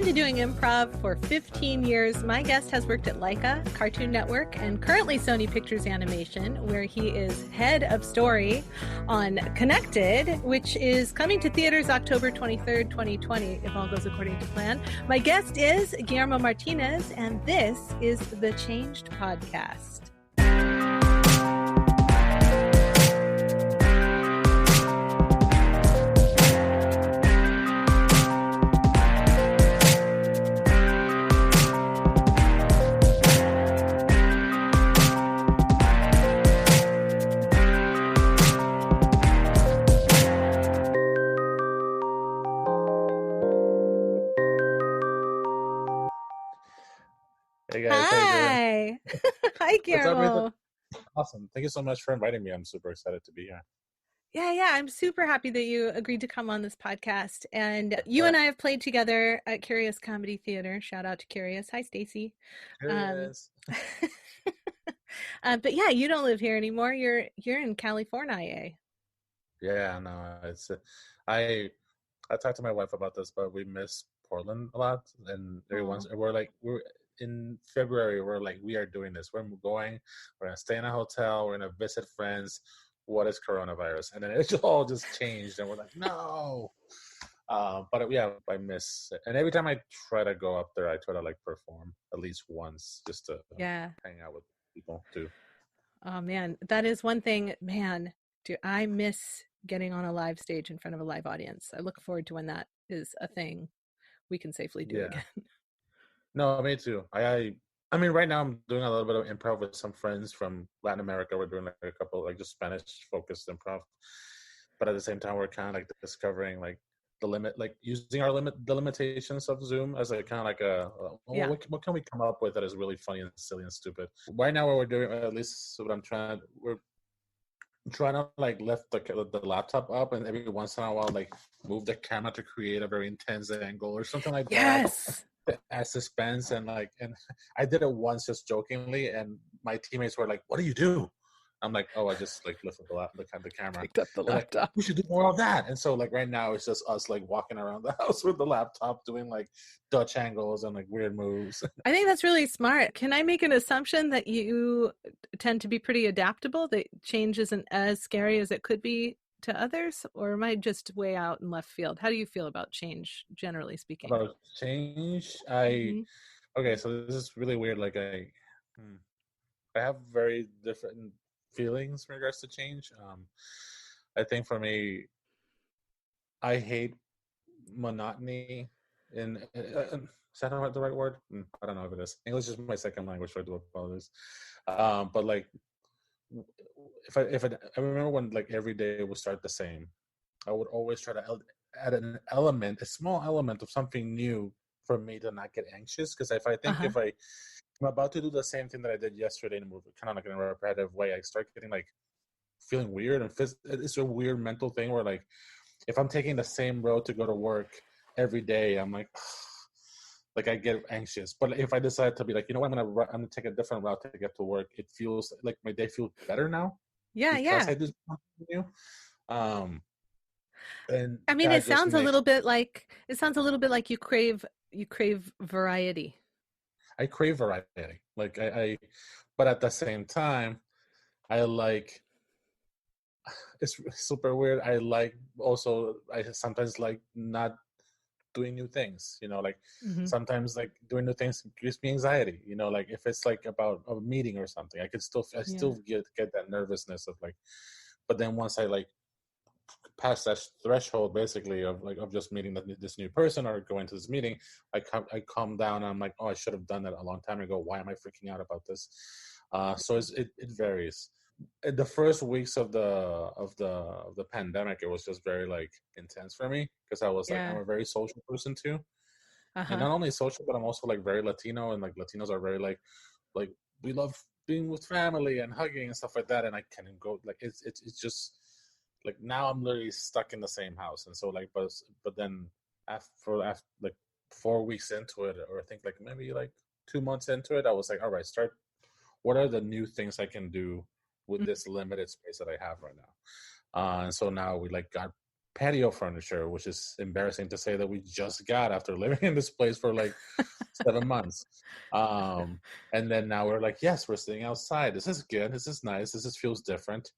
been doing improv for 15 years. My guest has worked at Laika, Cartoon Network, and currently Sony Pictures Animation, where he is head of story on Connected, which is coming to theaters October 23rd, 2020, if all goes according to plan. My guest is Guillermo Martinez, and this is the Changed Podcast. Hey guys, Hi. how you doing? Hi, Guillermo. Awesome. Thank you so much for inviting me. I'm super excited to be here. Yeah. I'm super happy that you agreed to come on this podcast. And you and I have played together at Curious Comedy Theater. Shout out to Curious. Hi, Stacy. Curious. But yeah, you don't live here anymore. You're in California. Yeah, no, it's I talked to my wife about this, but we miss Portland a lot, and everyone's we're in February. We're like, we are doing this. We're going. We're gonna stay in a hotel. We're gonna visit friends. What is coronavirus? And then it all just changed, and we're like, no. But yeah, I miss it. And every time I try to go up there, I try to like perform at least once, just to hang out with people too. Oh man, that is one thing. Man, do I miss getting on a live stage in front of a live audience. I look forward to when that is a thing we can safely do again. No, me too. I mean, right now I'm doing a little bit of improv with some friends from Latin America. We're doing like a couple like just Spanish-focused improv, but at the same time, we're kind of like discovering like the limit, like using the limitations of Zoom as like kind of like what can we come up with that is really funny and silly and stupid. Right now, what we're doing, at least what we're trying to like lift the laptop up, and every once in a while like move the camera to create a very intense angle or something like that. As suspense, and I did it once just jokingly, and my teammates were like, "What do you do?" I'm like, "Oh, I just like lifted the camera, picked up the laptop. Like, we should do more of that." And so like right now it's just us like walking around the house with the laptop doing like Dutch angles and like weird moves. I think that's really smart. Can I make an assumption that you tend to be pretty adaptable? That change isn't as scary as it could be to others, or am I just way out in left field? How do you feel about change, generally speaking? About change, okay, so this is really weird. Like I have very different feelings in regards to change. I think for me, I hate monotony. Is that not the right word? I don't know if it is. English is my second language, so I do apologize. But like, if I remember when like every day would start the same, I would always try to add a small element of something new for me to not get anxious. Because if I'm about to do the same thing that I did yesterday in a movie, kind of like in a repetitive way, I start getting like feeling weird, and it's a weird mental thing where like if I'm taking the same road to go to work every day, I'm like. Like I get anxious, but if I decide to be like, you know what, I'm gonna take a different route to get to work, it feels like my day feels better now. Because I do something new. And I mean, it sounds a little bit like you crave variety. I crave variety, like but at the same time, I like. It's super weird. I sometimes like not doing new things, like sometimes like doing new things gives me anxiety, like if it's like about a meeting or something, I still get that nervousness of like, but then once I like pass that threshold basically of just meeting this new person or going to this meeting, I calm down and I'm like, oh, I should have done that a long time ago. Why am I freaking out about this? So it varies. In the first weeks of the pandemic, it was just very like intense for me because I was like, I'm a very social person too, and not only social, but I'm also like very Latino, and like Latinos are very like we love being with family and hugging and stuff like that, and I can't go like it's just like now I'm literally stuck in the same house, and so like but then after like 4 weeks into it, or I think like maybe like 2 months into it, I was like, all right, what are the new things I can do with this limited space that I have right now. And so now we like got patio furniture, which is embarrassing to say that we just got after living in this place for like 7 months. And then now we're like, yes, we're sitting outside. This is good. This is nice. This feels different.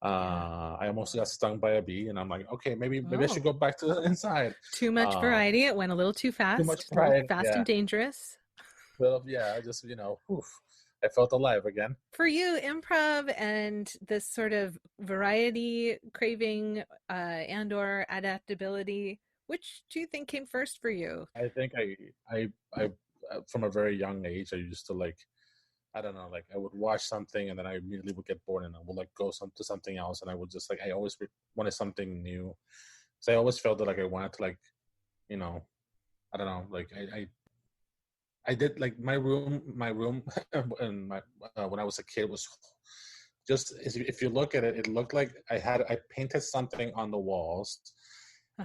Yeah. I almost got stung by a bee, and I'm like, okay, maybe I should Oh, go back to the inside. too much variety. It went a little too Too much fast, a little pride. fast Yeah. and dangerous. Well, yeah, I just, oof, I felt alive again. For you, improv and this sort of variety craving and/or adaptability, which do you think came first for you? I think I from a very young age, I used to like, I don't know, like I would watch something and then I immediately would get bored and I would like go to something else, and I would just like, I always wanted something new. So I always felt that like I wanted to like, you know, I don't know, like I did like my room and my when I was a kid was just, if you look at it, it looked like I painted something on the walls,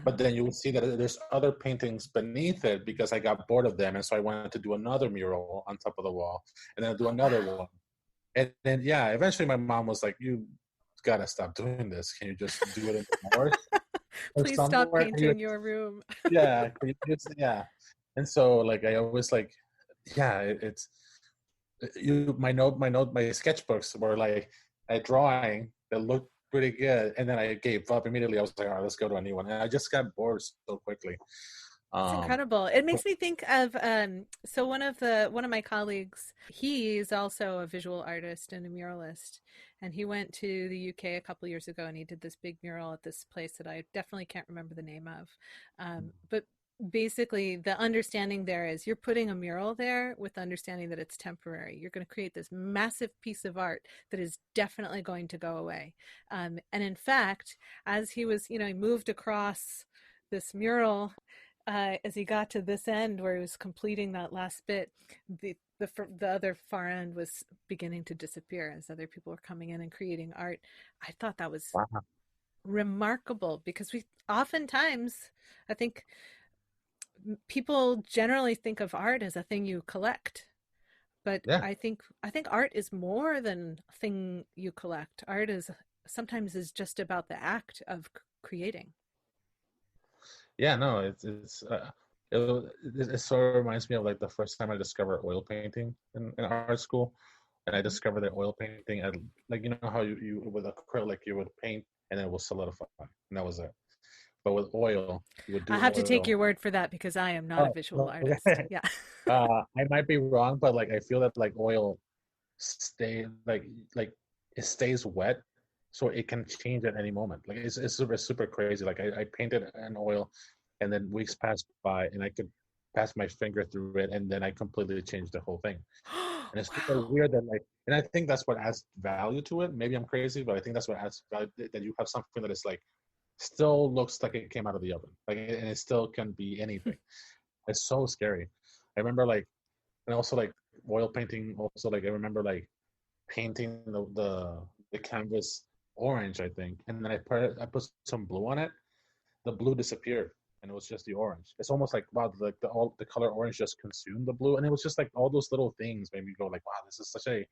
but then you would see that there's other paintings beneath it because I got bored of them, and so I wanted to do another mural on top of the wall, and then do Oh, another wow. one, and then yeah, eventually my mom was like, "You gotta stop doing this. Can you just do it in the north or Please stop somewhere? Can you, painting your room. yeah, can you just, yeah." And so like I always like, yeah, it's my sketchbooks were like a drawing that looked pretty good, and then I gave up immediately. I was like, all right, let's go to a new one, and I just got bored so quickly. It's um incredible. It makes me think of so one of my colleagues, he's also a visual artist and a muralist, and he went to the UK a couple years ago and he did this big mural at this place that I definitely can't remember the name of. But basically the understanding there is you're putting a mural there with the understanding that it's temporary. You're going to create this massive piece of art that is definitely going to go away. And in fact, as he was, he moved across this mural, as he got to this end where he was completing that last bit, the other far end was beginning to disappear as other people were coming in and creating art. I thought that was wow. remarkable because we oftentimes, I think people generally think of art as a thing you collect, but Yeah, I think art is more than a thing you collect. Art is sometimes is just about the act of creating. yeah, no, it sort of reminds me of like the first time I discovered oil painting in art school, and I discovered that oil painting, like, you know how you with acrylic you would paint and then it will solidify, and that was it. But with oil, you would I do have to take oil. your word for that because I am not a Oh, visual no, artist. okay. Yeah. I might be wrong, but like I feel that like oil stay like it stays wet, so it can change at any moment. Like it's super crazy. Like I painted an oil, and then weeks passed by, and I could pass my finger through it, and then I completely changed the whole thing. And it's super Wow. weird that like, and I think that's what adds value to it. Maybe I'm crazy, but I think that's what adds value, that you have something that is like still looks like it came out of the oven, like, and it still can be anything. It's so scary. I remember like, and also like oil painting. Also like I remember like painting the canvas orange, I think, and then I put some blue on it. The blue disappeared, and it was just the orange. It's almost like, wow, like all the color orange just consumed the blue, and it was just like all those little things made me go like, wow, this is such a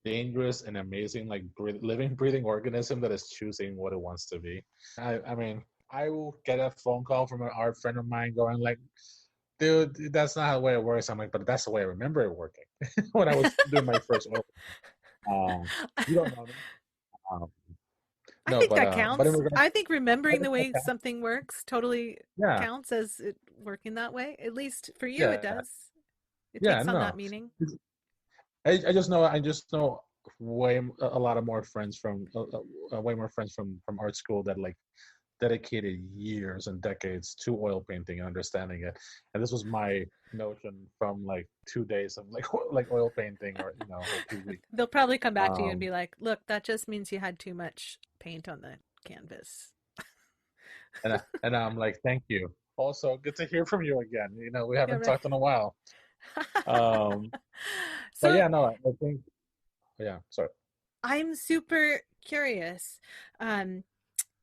dangerous and amazing like living breathing organism that is choosing what it wants to be. I mean, I will get a phone call from an art friend of mine going like, dude, that's not the way it works. I'm like, but that's the way I remember it working when I was doing my first oil. You don't know me. Um, I no, think that but in counts. regards, I think I remembering the think that way counts. something works totally Yeah, counts as it working that way. At least for you, it yeah, does. It yeah. takes on that No, meaning. I just know a lot of more friends from way more friends from art school that like dedicated years and decades to oil painting and understanding it. And this was my notion from like 2 days of like like oil painting, or or 2 weeks. They'll probably come back to you and Um, be like, "Look, that just means you had too much paint on the canvas." and I'm like, thank you. Also, good to hear from you again. We Yeah, haven't right. talked in a while. Um, but So yeah, no, I think, yeah, sorry. I'm super curious. Um,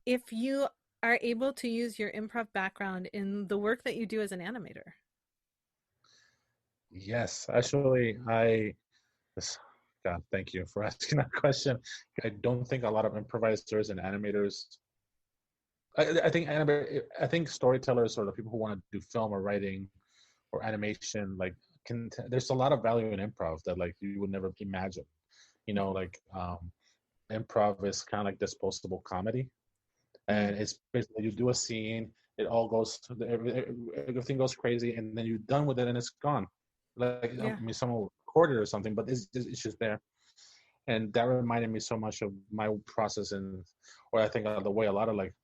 if you are able to use your improv background in the work that you do as an animator. Yes, actually, this- God, thank you for asking that question. I don't think a lot of improvisers and animators I think storytellers or the people who want to do film or writing or animation, like, there's a lot of value in improv that like you would never imagine. You know, like improv is kind of like disposable comedy, Mm, and it's basically you do a scene, it all goes, everything goes crazy, and then you're done with it and it's gone. Like, I yeah. mean, someone will record it or something, but it's just there. And that reminded me so much of my process, and or I think the way a lot of like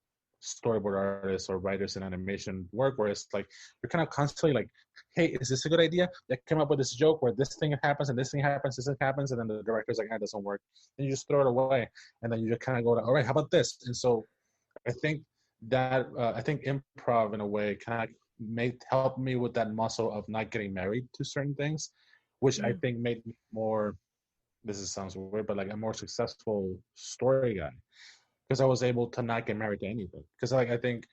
storyboard artists or writers in animation work, where it's like you're kind of constantly like, hey, is this a good idea? They came up with this joke where this thing happens and this thing happens, this thing happens, and then the director's like, ah, it doesn't work, and you just throw it away, and then you just kind of go, all right, how about this? And so I think I think improv in a way kind of made help me with that muscle of not getting married to certain things, which I Mm, think made me more. Sounds weird, but like a more successful story guy, because I was able to not get married to anything. Because like I think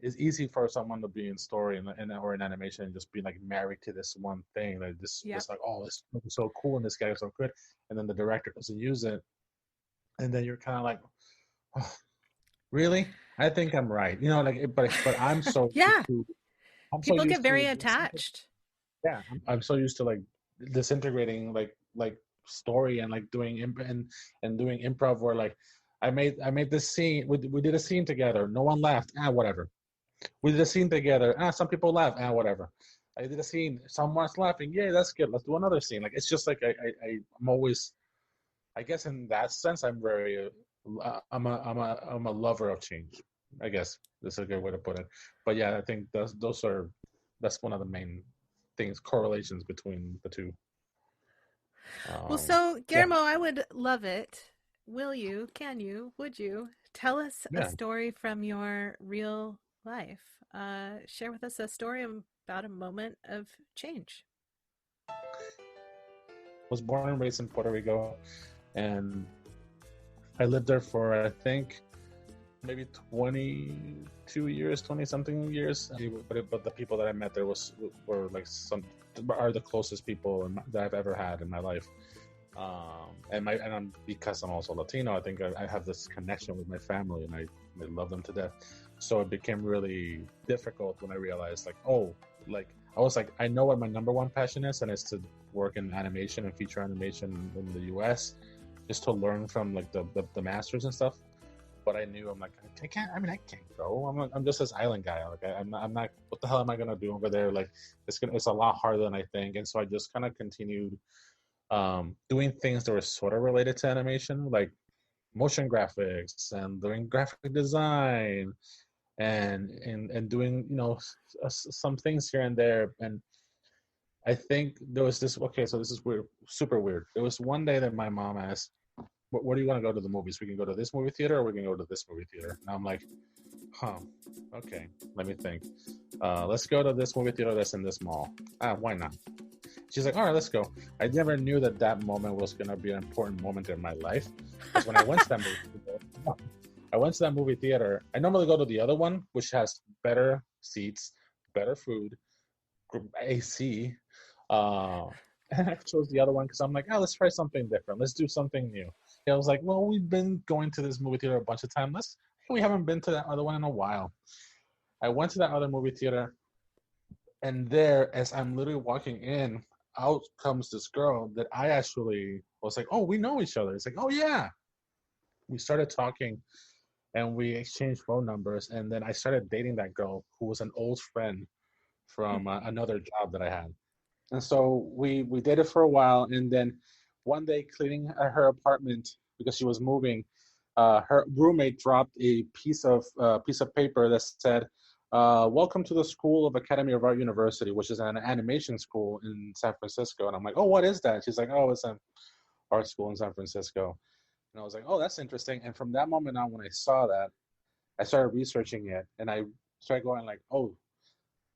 it's easy for someone to be in story or in animation and just be like married to this one thing, like yep. this like, oh, this is so cool and this guy is so good, and then the director doesn't use it, and then you're kind of like, oh, really? I think I'm right, you know, like, but I'm so used Yeah. to People get very attached. yeah, I'm so used to like disintegrating like story and like doing and doing improv where like I made this scene, we did a scene together, no one laughed, whatever. We did a scene together, some people laugh, whatever. I did a scene, someone's laughing, yay, that's good, let's do another scene. Like, it's just like I'm always, I guess in that sense, I'm very I'm a lover of change, I guess that's a good way to put it. But yeah, I think that's one of the main things, correlations between the two. Well, um so yeah, Guillermo, I would love it. Will you, can you, would you tell us a yeah. story from your real life? Share with us a story about a moment of change. Was born and raised in Puerto Rico, and I lived there for, I think, maybe 22 years, 20 something years. But the people that I met there were like some are the closest people that I've ever had in my life. Because I'm also Latino, I think I have this connection with my family, and I love them to death. So it became really difficult when I realized, like, oh, like I was like, I know what my number one passion is, and it's to work in animation and feature animation in the U.S. just to learn from like the masters and stuff. But I knew, I'm like, I can't. I mean, I can't go. I'm just this island guy. Like, I'm not. What the hell am I gonna do over there? Like, it's a lot harder than I think. And so I just kind of continued doing things that were sort of related to animation, like motion graphics and doing graphic design and doing, some things here and there. And I think there was this. Okay, so this is weird, super weird. There was one day that my mom asked, where do you want to go to the movies? We can go to this movie theater, or we can go to this movie theater. And I'm like, huh, okay, let me think. Let's go to this movie theater that's in this mall. Why not? She's like, all right, let's go. I never knew that moment was going to be an important moment in my life. Because when I went to that movie theater, I normally go to the other one, which has better seats, better food, AC. And I chose the other one because I'm like, let's try something different. Let's do something new. I was like, well, we've been going to this movie theater a bunch of times. We haven't been to that other one in a while. I went to that other movie theater, and there, as I'm literally walking in, out comes this girl that I actually was like, oh, we know each other. It's like, oh yeah. We started talking, and we exchanged phone numbers, and then I started dating that girl who was an old friend from another job that I had. And so we dated for a while, and then one day cleaning her apartment because she was moving, her roommate dropped a piece of paper that said, "Welcome to the School of Academy of Art University," which is an animation school in San Francisco. And I'm like, "Oh, what is that?" She's like, "Oh, it's an art school in San Francisco." And I was like, "Oh, that's interesting." And from that moment on, when I saw that, I started researching it, and I started going like, "Oh,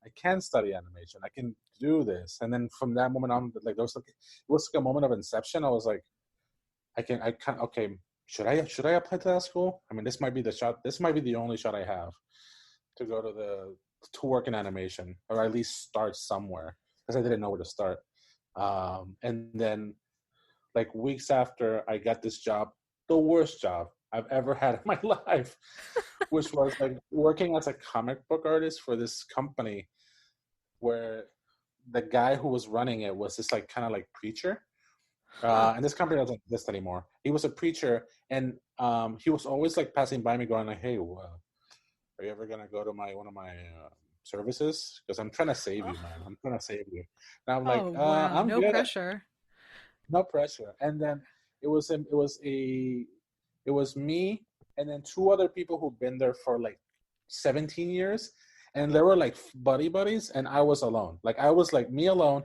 I can study animation. I can do this." And then from that moment on, like it was like a moment of inception. I was like, I can okay. Should I apply to that school? I mean, this might be the shot. This might be the only shot I have to go to work in animation, or at least start somewhere, because I didn't know where to start. And then like weeks after I got this job, the worst job I've ever had in my life, which was like working as a comic book artist for this company where the guy who was running it was this like kind of like preacher. Huh. And this company doesn't exist anymore. He was a preacher, and he was always like passing by me, going like, "Hey, are you ever gonna go to one of my services? Because I'm trying to save you, man. I'm trying to save you." And I'm like, Oh, wow. "I'm No good. pressure. No pressure." And then it was me and then two other people who've been there for like 17 years, and they were like buddy buddies, and I was alone. Like I was like me alone.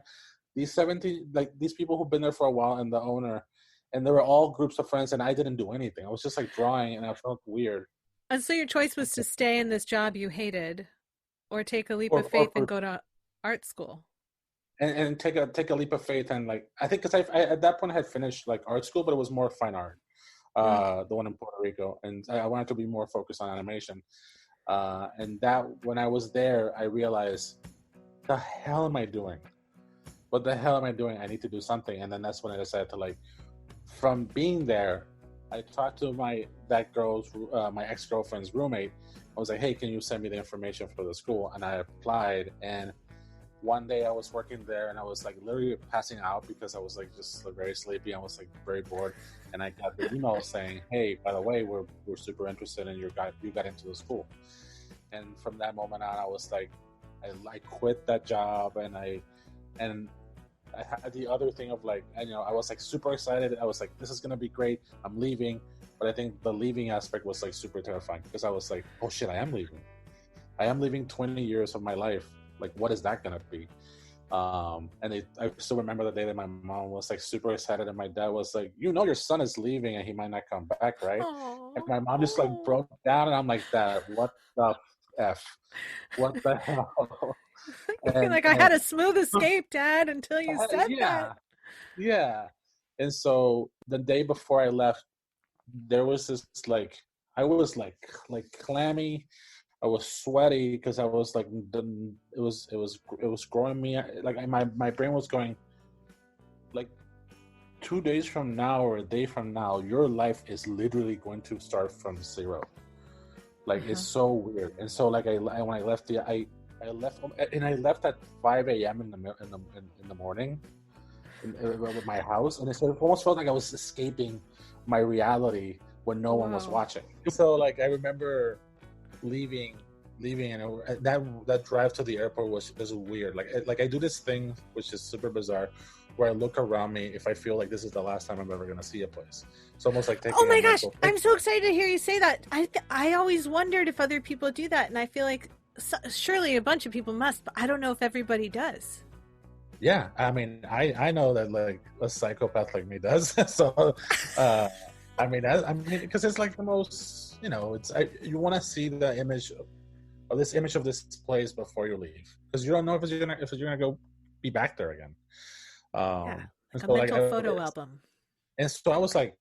These 17, like these people who've been there for a while, and the owner, and they were all groups of friends, and I didn't do anything. I was just like drawing, and I felt weird. And so your choice was to stay in this job you hated or take a leap of Or faith and go to art school. and take a leap of faith, and like I think because I at that point I had finished like art school, but it was more fine art, Mm. the one in Puerto Rico, and I wanted to be more focused on animation. And that when I was there, I realized, the hell am I doing? What the hell am I doing? I need to do something. And then that's when I decided to like, from being there, I talked to my ex-girlfriend's roommate. I was like, hey, can you send me the information for the school? And I applied, and one day I was working there, and I was like literally passing out because I was like just very sleepy. I was like very bored, and I got the email saying, "Hey, by the way, we're super interested in you got into the school." And from that moment on, I was like, I quit that job, and I had the other thing of like, and, I was like super excited. I was like, this is gonna be great. I'm leaving, but I think the leaving aspect was like super terrifying because I was like, oh shit, I am leaving. I am leaving 20 years of my life. Like, what is that gonna be? I still remember the day that my mom was like super excited, and my dad was like, your son is leaving, and he might not come back, right? And Oh, my mom just like broke down, and I'm like, Dad, what the f? What the hell? you feel And like I had a smooth escape, Dad, until you said that. yeah, yeah. And so the day before I left, there was this like, I was like clammy. I was sweaty because I was like, it was growing me. Like my brain was going, like, 2 days from now or a day from now, your life is literally going to start from zero. Like, it's so weird. And so like when I left I left, and I left at 5 a.m. in the morning with my house, and it almost felt like I was escaping my reality when no one was Wow. watching. So like I remember leaving, and that drive to the airport was weird. Like I do this thing which is super bizarre, where I look around me if I feel like this is the last time I'm ever gonna see a place. It's almost like taking Oh my a gosh, mental I'm picture. so excited to hear you say that. I always wondered if other people do that, and I feel like surely a bunch of people must, but I don't know if everybody does. Yeah, I mean, I know that like a psychopath like me does. So, I mean, because it's like the most, you want to see the image of this place before you leave, because you don't know if you're gonna go be back there again. Yeah, And like a so like, mental photo album. and so I was like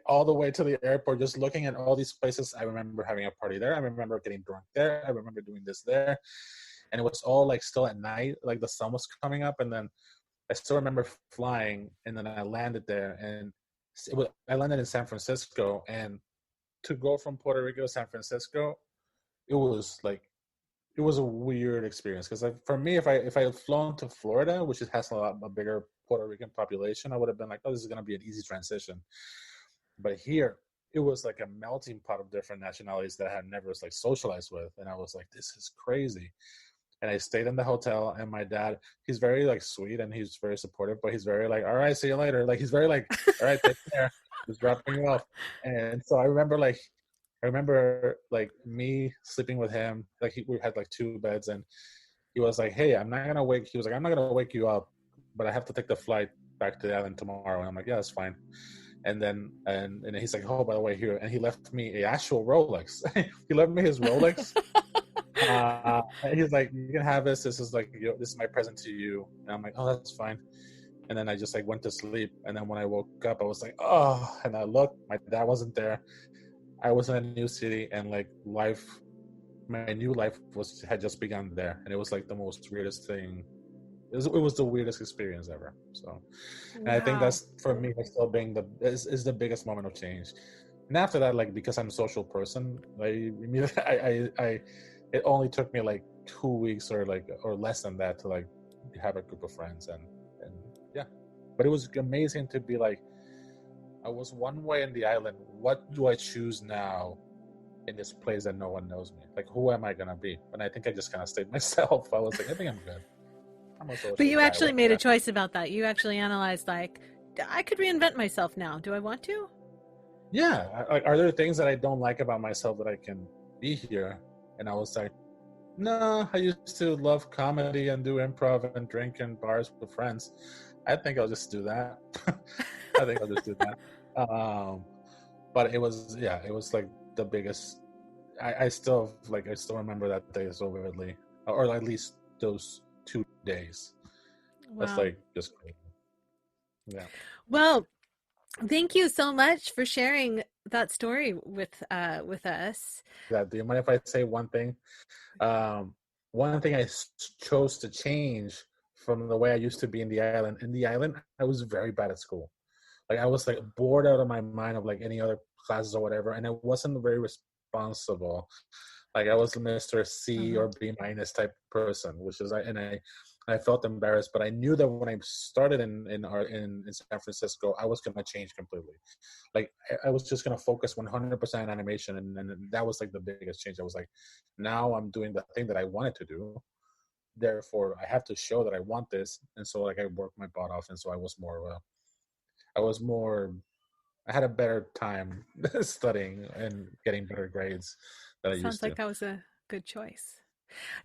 all the way to the airport, just looking at all these places. I remember having a party there. I remember getting drunk there. I remember doing this there, and it was all like still at night, like the sun was coming up, and then I still remember flying, and then I landed there, and I landed in San Francisco, and to go from Puerto Rico to San Francisco, it was a weird experience, because for me, if I had flown to Florida, which has a bigger Puerto Rican population, I would have been like, oh, this is going to be an easy transition. But here, it was like a melting pot of different nationalities that I had never like socialized with, and I was like, this is crazy. And I stayed in the hotel, and my dad, he's very like sweet, and he's very supportive, but he's very like, all right, see you later. Like, he's very like, all right, take care, just dropping you off. And so I remember like me sleeping with him. Like, we had like two beds, and he was like, hey, I'm not gonna wake. He was like, I'm not gonna wake you up, but I have to take the flight back to the island tomorrow. And I'm like, yeah, that's fine. And then he's like, oh, by the way, here, and he left me a actual Rolex. He left me his Rolex. And he's like, you can have this. This is like, this is my present to you. And I'm like, oh, that's fine. And then I just like went to sleep. And then when I woke up, I was like, oh, and I looked, my dad wasn't there. I was in a new city, and like my new life had just begun there. And it was like the most weirdest thing. It was the weirdest experience ever. So, and I think Wow. that's, for me, that's still being is the biggest moment of change. And after that, like, because I'm a social person, it only took me like 2 weeks or less than that to like have a group of friends and yeah. But it was amazing to be like, I was one way in the island. What do I choose now in this place that no one knows me? Like, who am I gonna be? And I think I just kind of stayed myself. I was like, I think I'm good. I'm a But social you guy. actually What's made a that? choice about that. You actually analyzed, like, I could reinvent myself now. Do I want to? Yeah. Like, are there things that I don't like about myself that I can be here? And I was like, no, I used to love comedy and do improv and drink in bars with friends. I think I'll just do that. I think I'll just do that. But it was, yeah, it was like the biggest. I still remember that day so vividly, or at least those 2 days. That's Wow. like just crazy. Yeah. Well, thank you so much for sharing that story with us. Yeah. Do you mind if I say one thing? Um, One thing I chose to change from the way I used to be in the island. In the island, I was very bad at school. Like, I was like bored out of my mind of like any other classes or whatever, and I wasn't very responsible. Like, I was Mr. C Uh-huh. or B minus type person, which is I felt embarrassed, but I knew that when I started in San Francisco, I was gonna change completely. Like, I was just gonna focus 100% on animation, and that was like the biggest change. I was like, now I'm doing the thing that I wanted to do. Therefore, I have to show that I want this, and so like I worked my butt off, and so I was more I had a better time studying and getting better grades than I Sounds used like to. that was a good choice.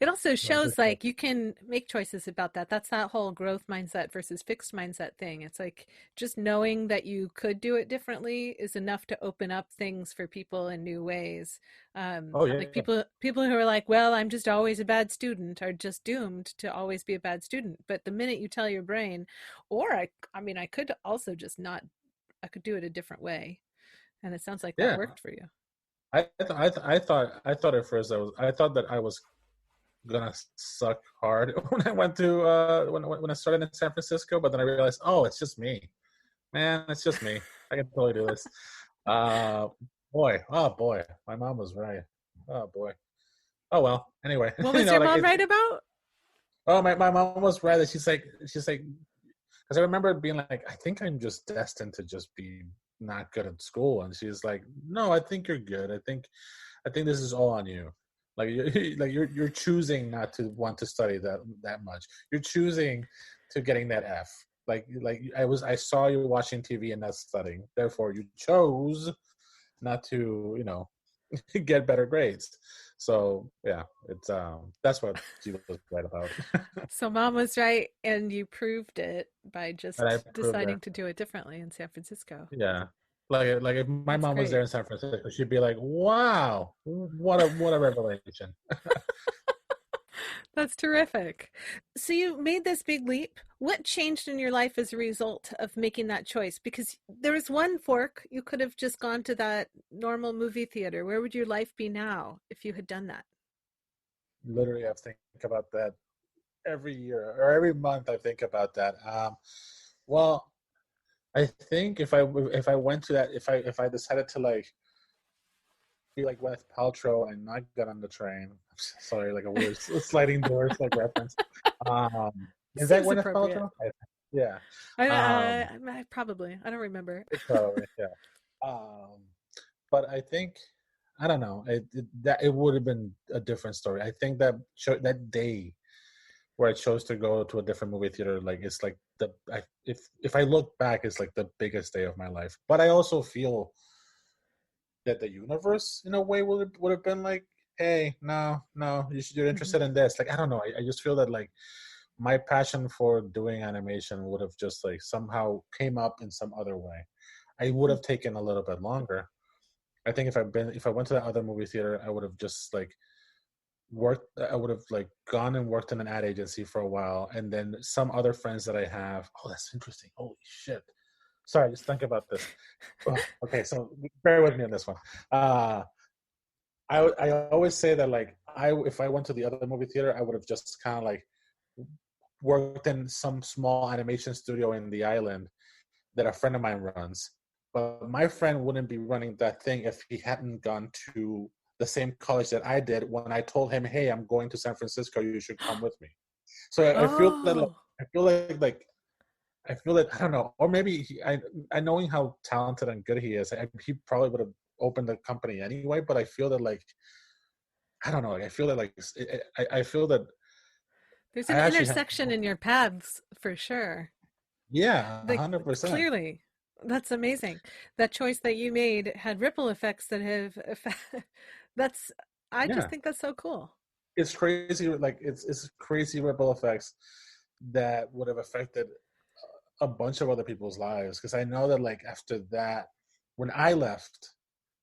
It also Like, shows like you can make choices about that. That's that whole growth mindset versus fixed mindset thing. It's like just knowing that you could do it differently is enough to open up things for people in new ways. oh yeah, Like people who are like, well, I'm just always a bad student are just doomed to always be a bad student. But the minute you tell your brain, or I mean, I could also just not, I could do it a different way. And it sounds like that yeah. worked for you. I thought at first I thought that I was gonna suck hard when I went to when I started in San Francisco, but then I realized, oh, it's just me, man. It's just me. I can totally do this. Uh, oh boy, my mom was right. Oh boy. Oh well. Anyway, What was your like mom it's. right about? Oh, my mom was right. That she's like, because I remember being like, I think I'm just destined to just be not good at school, and she's like, no, I think you're good. I think this is all on you. Like, like you're choosing not to want to study that much. You're choosing to getting that F. Like I saw you watching TV and not studying. Therefore, you chose not to get better grades. So yeah, it's that's what she was right about. So mom was right, and you proved it by And I just proved deciding that. to do it differently in San Francisco. Yeah. Like if my That's mom was there great. in San Francisco, she'd be like, "Wow, what a revelation!" That's terrific. So you made this big leap. What changed in your life as a result of making that choice? Because there was one fork. You could have just gone to that normal movie theater. Where would your life be now if you had done that? Literally, I think about that every year or every month. I think about that. Well, I think if I went to that, if I decided to like be like Gwyneth Paltrow and not get on the train. Sorry, like a weird sliding doors like reference. Is that Seems Gwyneth appropriate. Paltrow? Yeah. Um, Probably. I don't remember. Probably, yeah. Um, but I think I don't know. It would have been a different story. I think that day where I chose to go to a different movie theater, like it's like if I look back, it's like the biggest day of my life. But I also feel that the universe, in a way, would have been like, hey, no, no, you're Mhm. interested in this. Like, I don't know. I just feel that like my passion for doing animation would have just like somehow came up in some other way. I would have taken a little bit longer. I think if I went to that other movie theater, I would have just like worked. I would have like gone and worked in an ad agency for a while, and then some other friends that I have. Oh, that's interesting. Holy shit! Sorry, just think about this. Well, okay, so bear with me on this one. Uh, I always say that like if I went to the other movie theater, I would have just kind of like worked in some small animation studio in the island that a friend of mine runs, But my friend wouldn't be running that thing if he hadn't gone to the same college that I did when I told him, "Hey, I'm going to San Francisco. You should come with me." So I feel that like Oh, I feel like I feel that I don't know, or maybe I knowing how talented and good he is, he probably would have opened the company anyway. But I feel that like I don't know. I feel that like I feel that there's I an actually have intersection in your paths for sure. yeah, Like 100%. clearly, that's amazing. That choice that you made had ripple effects that have that's I just Yeah, think that's so cool. it's crazy. Like it's crazy ripple effects that would have affected a bunch of other people's lives. Because I know that like after that, when I left,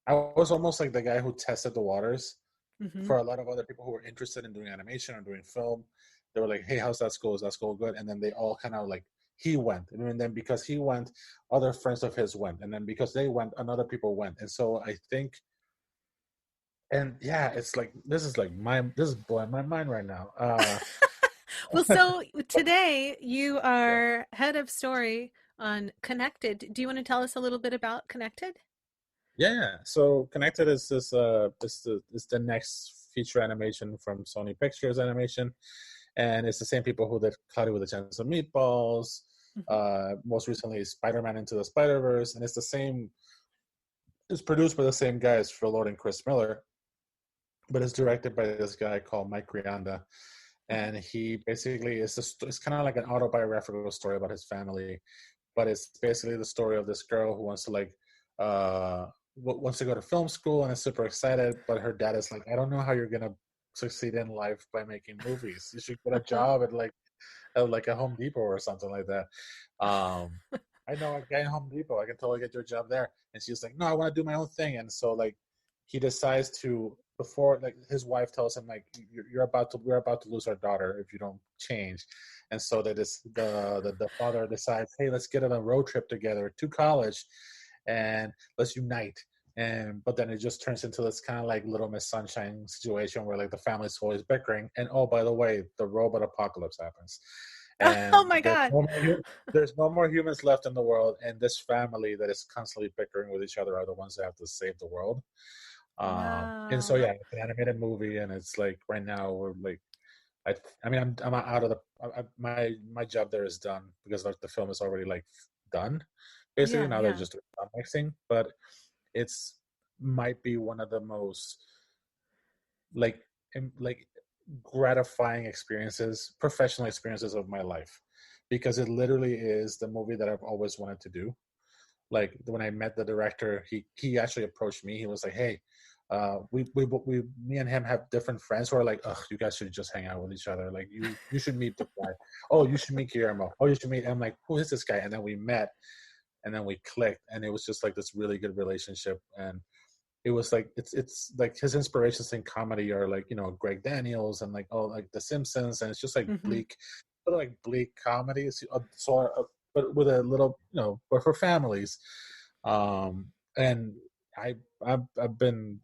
I was almost like the guy who tested the waters Hmm. for a lot of other people who were interested in doing animation or doing film. They were like, "Hey, how's that school? Is that school good?" And then they all kind of like he went, and then because he went, other friends of his went, and then because they went, another people went, and so I think, and yeah, it's like this is blowing my mind right now. Well, so today you Yeah. are head of story on Connected. Do you want to tell us a little bit about Connected? Yeah. So Connected is is the next feature animation from Sony Pictures Animation, and it's the same people who did Cloudy with a Chance of Meatballs. Hmm. Most recently, Spider-Man Into the Spider-Verse, and it's the same. It's produced by the same guys, Phil Lord and Chris Miller, but it's directed by this guy called Mike Rianda, and he basically is just it's kind of like an autobiographical story about his family, but it's basically the story of this girl who wants to like uh wants to go to film school and is super excited, but her dad is like, I don't know how you're gonna succeed in life by making movies. You should get a Uh-huh. job at like a Home Depot or something like that. um I know a guy in Home Depot, I can totally get your job there. And she's like, no, I want to do my own thing. And so like he decides to, before like his wife tells him like we're about to lose our daughter if you don't change. And so that is the father decides, hey, let's get on a road trip together to college and let's unite. And but then it just turns into this kind of like Little Miss Sunshine situation where like the family's always bickering, and oh, by the way, the robot apocalypse happens, Oh and my God. there's no more humans left in the world, and this family that is constantly bickering with each other are the ones that have to save the world. And so Wow. yeah, it's an animated movie, and it's like right now we're like, I mean I'm out of the my job there is done because like the film is already like done, basically Yeah, now they're yeah. just doing mixing, but it's might be one of the most like like gratifying experiences, professional experiences of my life, because it literally is the movie that I've always wanted to do. Like when I met the director, he actually approached me. He was like, "Hey, we me and him have different friends who are like, ugh, you guys should just hang out with each other. Like you should meet the guy. Oh, you should meet Guillermo. Oh, you should meet." I'm like, who is this guy? And then we met, and then we clicked, and it was just like this really good relationship. And it was like it's like his inspirations in comedy are like Greg Daniels and like like The Simpsons, and it's just like Hmm. bleak, sort of like bleak comedies, but with a little but for families. And I've been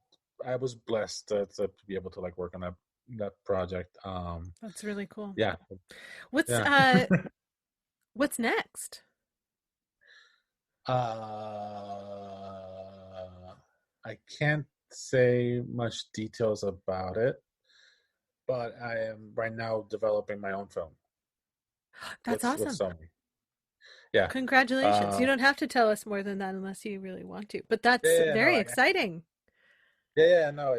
I was blessed to be able to like work on that project. That's really cool. Yeah, What's yeah. uh what's next? I can't say much details about it, but I am right now developing my own film That's with awesome. Sony. Yeah. Congratulations. Uh You don't have to tell us more than that unless you really want to, but yeah, that's yeah, no, very exciting. no,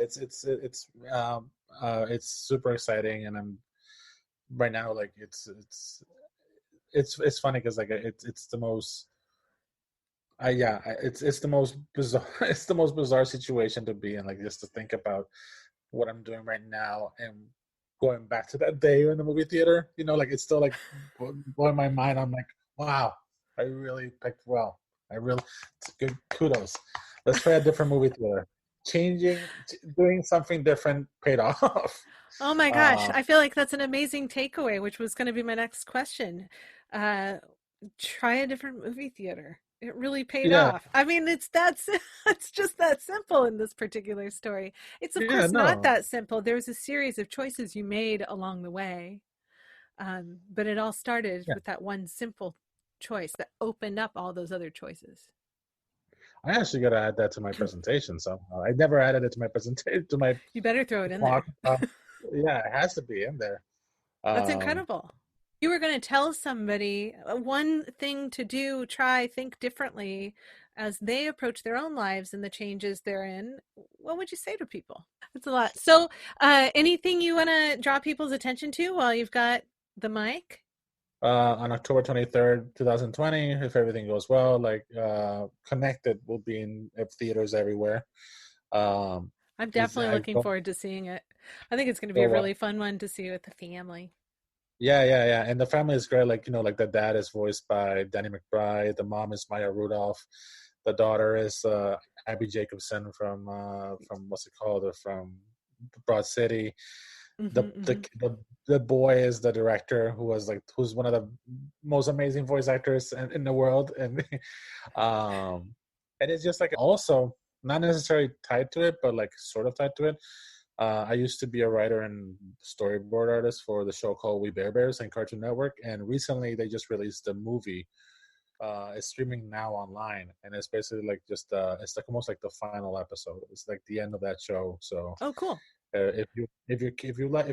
it's super exciting, and I'm right now like it's funny because like it's the most it's the most bizarre it's the most bizarre situation to be in, like just to think about what I'm doing right now and going back to that day in the movie theater. Like it's still like blowing my mind. I'm like, wow, I really picked well. I really, it's good. Kudos. Let's try a different movie theater. Doing something different paid off. Oh my gosh, Uh, I feel like that's an amazing takeaway, which was going to be my next question. Uh, Try a different movie theater. It really paid yeah, off. I mean, it's just that simple in this particular story. It's of yeah, course not no, that simple. There's a series of choices you made along the way, but it all started yeah. with that one simple choice that opened up all those other choices. I actually got to add that to my presentation. So I never added it to my presentation, to my You better throw it in talk. there. Yeah, it has to be in there. That's Um, incredible. You were going to tell somebody one thing to do, try, think differently as they approach their own lives and the changes they're in. What would you say to people? That's a lot. So, anything you want to draw people's attention to while you've got the mic? on October 23rd, 2020, if everything goes well, like Connected will be in theaters everywhere. Um, I'm is definitely I looking don't, forward to seeing it. I think it's going to be a so really fun one to see with the family. yeah, and the family is great. Like like the dad is voiced by Danny McBride, the mom is Maya Rudolph, the daughter is Abby Jacobson from what's it called, from Broad City. The, Hmm, the hmm. the the boy is the director, who's one of the most amazing voice actors in the world, and um and it's just like also not necessarily tied to it, but like sort of tied to it. I used to be a writer and storyboard artist for the show called We Bear Bears and Cartoon Network, and recently they just released a movie. It's streaming now online, and it's basically like just it's like almost like the final episode. It's like the end of that show. So Oh, cool. if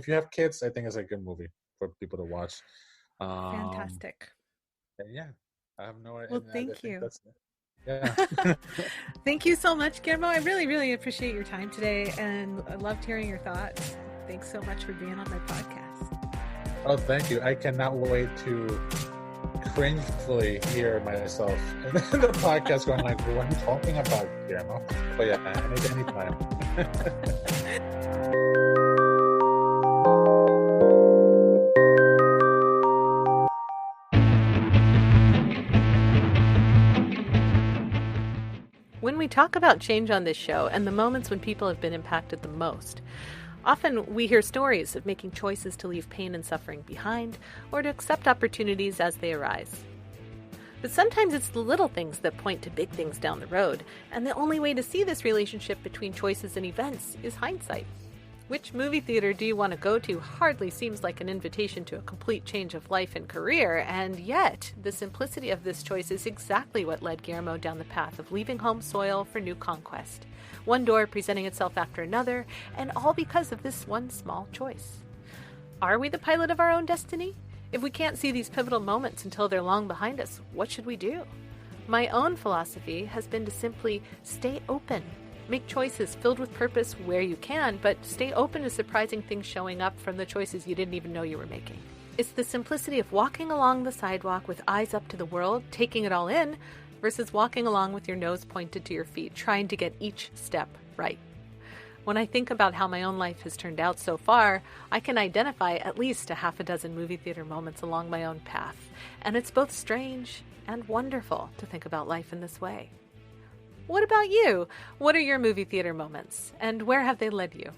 you have kids, I think it's a good movie for people to watch. Um, Fantastic. and yeah, I have no idea. Well, And I thank think you. that's it. Yeah. Thank you so much, Guillermo. I really, really appreciate your time today, and I loved hearing your thoughts. Thanks so much for being on my podcast. Oh, thank you. I cannot wait to cringefully hear myself in the podcast going like, what are you talking about, Guillermo? But yeah, anytime. When we talk about change on this show and the moments when people have been impacted the most, often we hear stories of making choices to leave pain and suffering behind or to accept opportunities as they arise. But sometimes it's the little things that point to big things down the road, and the only way to see this relationship between choices and events is hindsight. Which movie theater do you want to go to hardly seems like an invitation to a complete change of life and career, and yet the simplicity of this choice is exactly what led Guillermo down the path of leaving home soil for new conquest. One door presenting itself after another, and all because of this one small choice. Are we the pilot of our own destiny? If we can't see these pivotal moments until they're long behind us, what should we do? My own philosophy has been to simply stay open. Make choices filled with purpose where you can, but stay open to surprising things showing up from the choices you didn't even know you were making. It's the simplicity of walking along the sidewalk with eyes up to the world, taking it all in, versus walking along with your nose pointed to your feet, trying to get each step right. When I think about how my own life has turned out so far, I can identify at least a half a dozen movie theater moments along my own path, and it's both strange and wonderful to think about life in this way. What about you? What are your movie theater moments, and where have they led you?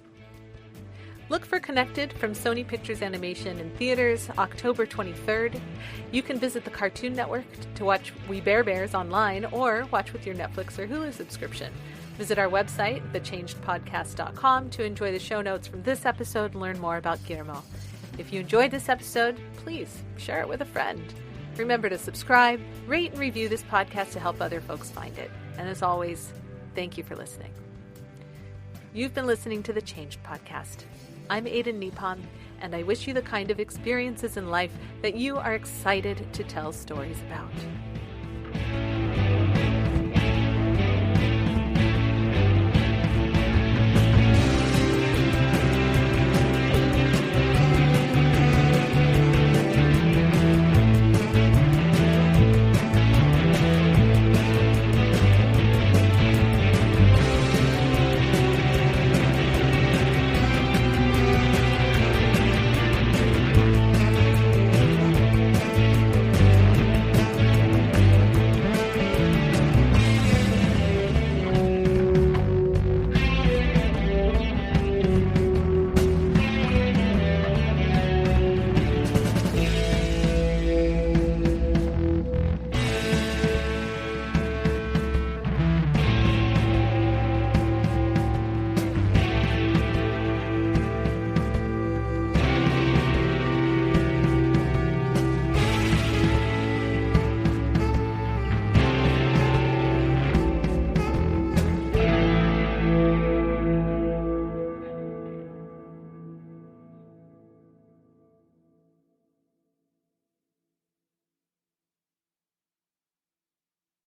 Look for Connected from Sony Pictures Animation in theaters October 23rd. You can visit the Cartoon Network to watch We Bear Bears online or watch with your Netflix or Hulu subscription. Visit our website, thechangedpodcast.com, to enjoy the show notes from this episode and learn more about Guillermo. If you enjoyed this episode, please share it with a friend. Remember to subscribe, rate, and review this podcast to help other folks find it. And as always, thank you for listening. You've been listening to The Changed Podcast. I'm Aiden Nippon, and I wish you the kind of experiences in life that you are excited to tell stories about.